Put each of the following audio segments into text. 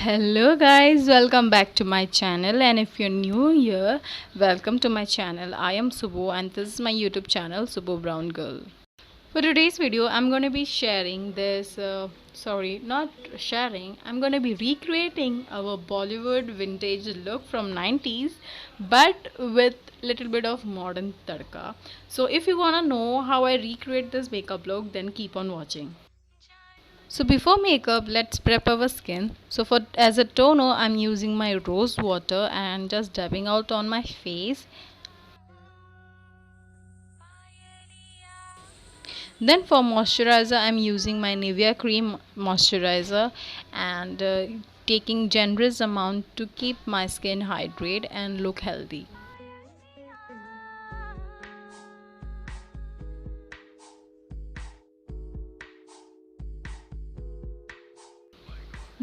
Hello guys, welcome back to my channel, and if you're new here, welcome to my channel. I am Subho and this is my YouTube channel Subho Brown Girl. For today's video I'm going to be sharing this not sharing, I'm going to be recreating our Bollywood vintage look from 90s but with little bit of modern tadka. So if you want to know how I recreate this makeup look, then keep on watching. So before makeup, let's prep our skin. So for as a toner, I'm using my rose water and just dabbing out on my face. Then for moisturizer, I'm using my Nivea cream moisturizer and taking generous amount to keep my skin hydrated and look healthy.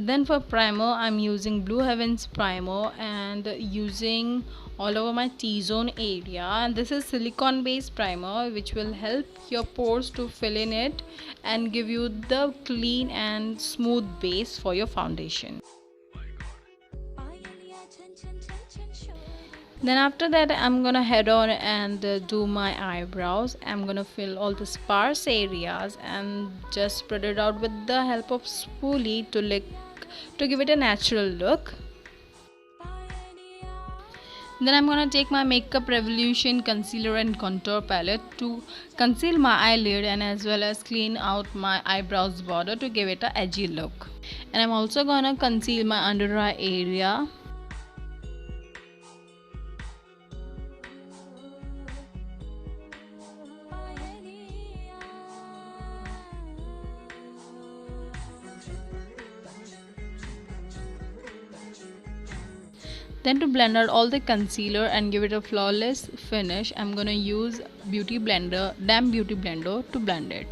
Then for primer, I'm using Blue Heavens primer and using all over my T-zone area, and this is silicone based primer which will help your pores to fill in it and give you the clean and smooth base for your foundation. Then after that I'm gonna head on and do my eyebrows. I'm gonna fill all the sparse areas and just spread it out with the help of spoolie to give it a natural look. Then I'm gonna take my Makeup Revolution concealer and contour palette to conceal my eyelid and as well as clean out my eyebrows border to give it a edgy look. And I'm also gonna conceal my under eye area. Then to blend out all the concealer and give it a flawless finish, I'm gonna use damp beauty blender to blend it.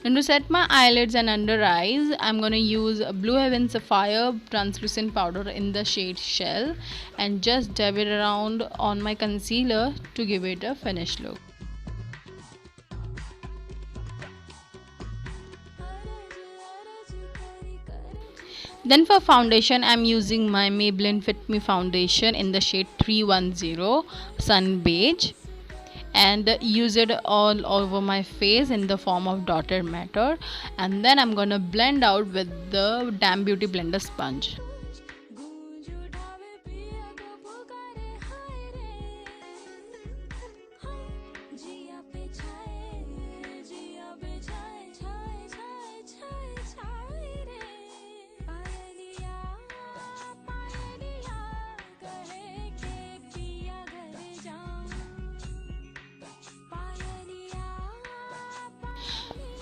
And to set my eyelids and under eyes, I'm gonna use Blue Heaven Sapphire translucent powder in the shade Shell and just dab it around on my concealer to give it a finished look. Then for foundation, I'm using my Maybelline Fit Me foundation in the shade 310 Sun Beige and use it all over my face in the form of dotted matter, and then I'm gonna blend out with the Damn Beauty Blender sponge.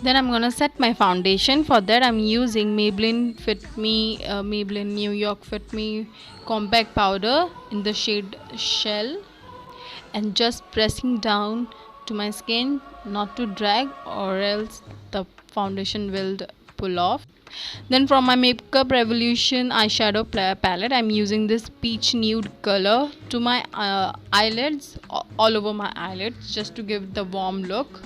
Then I'm gonna set my foundation. For that I'm using Maybelline New York Fit Me compact powder in the shade Shell and just pressing down to my skin, not to drag or else the foundation will pull off. Then from my Makeup Revolution eyeshadow palette, I'm using this peach nude color to my eyelids, all over my eyelids, just to give the warm look.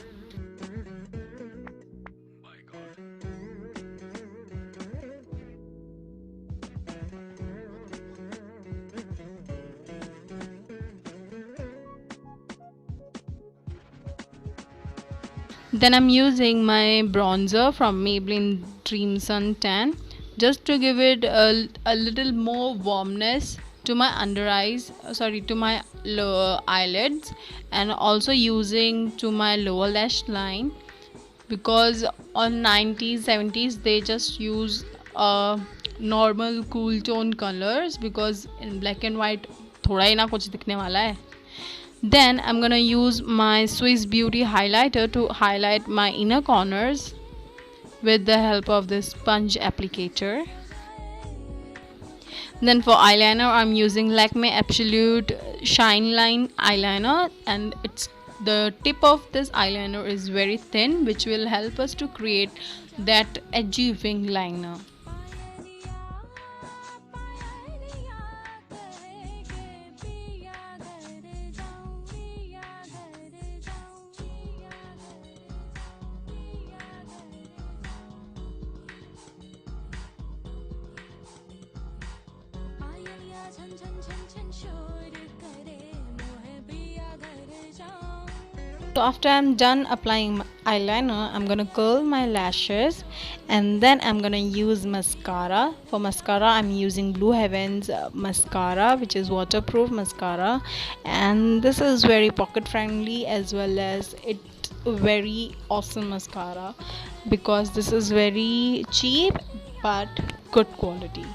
Then I'm using my bronzer from Maybelline Dream Sun Tan just to give it a little more warmness to my to my lower eyelids, and also using to my lower lash line, because on 90s 70s they just use normal cool tone colors, because in black and white थोड़ा ही ना कुछ दिखने वाला है. Then I'm gonna use my Swiss Beauty highlighter to highlight my inner corners with the help of this sponge applicator. Then for eyeliner, I'm using Lakme Absolute Shine Line eyeliner, and the tip of this eyeliner is very thin, which will help us to create that edgy wing liner. So after I'm done applying my eyeliner, I'm gonna curl my lashes and then I'm gonna use mascara. For mascara, I'm using Blue Heaven's mascara, which is waterproof mascara, and this is very pocket friendly as well as it very awesome mascara because this is very cheap but good quality.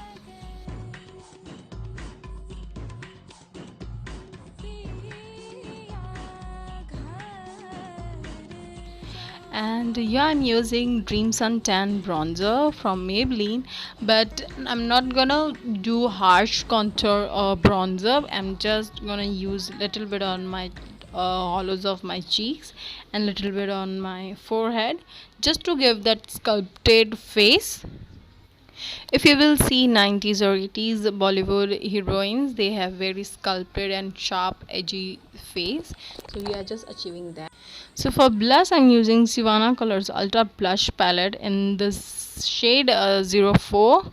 And yeah, I'm using Dream Sun Tan bronzer from Maybelline, but I'm not gonna do harsh contour or bronzer. I'm just gonna use little bit on my hollows of my cheeks and little bit on my forehead just to give that sculpted face. If you will see 90s or 80s Bollywood heroines, they have very sculpted and sharp edgy face, so we are just achieving that. So for blush, I'm using Sivanna colors ultra blush palette in this shade 04,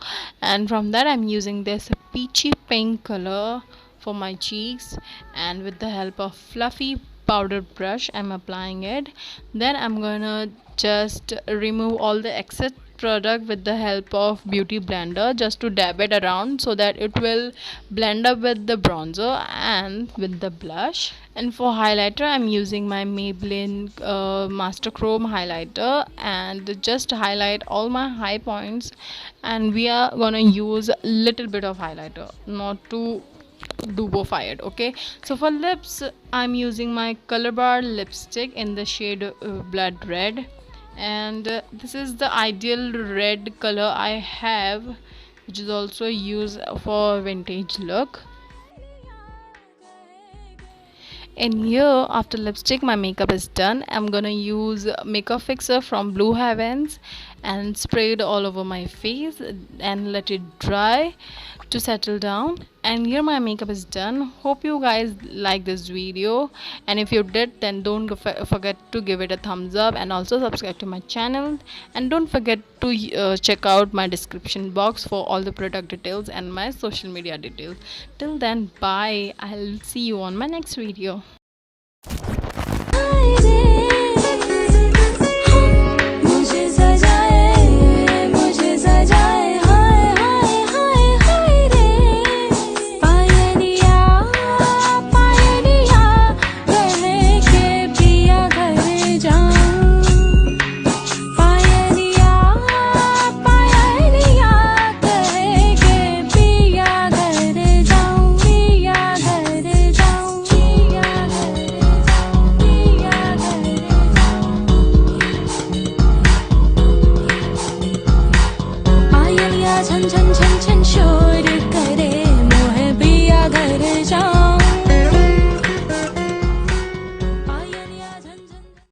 and from that I'm using this peachy pink color for my cheeks, and with the help of fluffy powder brush I'm applying it. Then I'm gonna just remove all the excess product with the help of beauty blender just to dab it around so that it will blend up with the bronzer and with the blush. And for highlighter, I'm using my Maybelline Master Chrome highlighter and just highlight all my high points, and we are gonna use a little bit of highlighter, not too dubo fired. Okay, so for lips, I'm using my Color Bar lipstick in the shade blood red, and this is the ideal red color I have, which is also used for vintage look. And here, after lipstick, my makeup is done. I'm gonna use makeup fixer from Blue Heavens and spray it all over my face and let it dry to settle down. And here my makeup is done. Hope you guys like this video, and if you did, then don't forget to give it a thumbs up and also subscribe to my channel, and don't forget to check out my description box for all the product details and my social media details. Till then, bye. I'll see you on my next video. छन छन छन छन शोर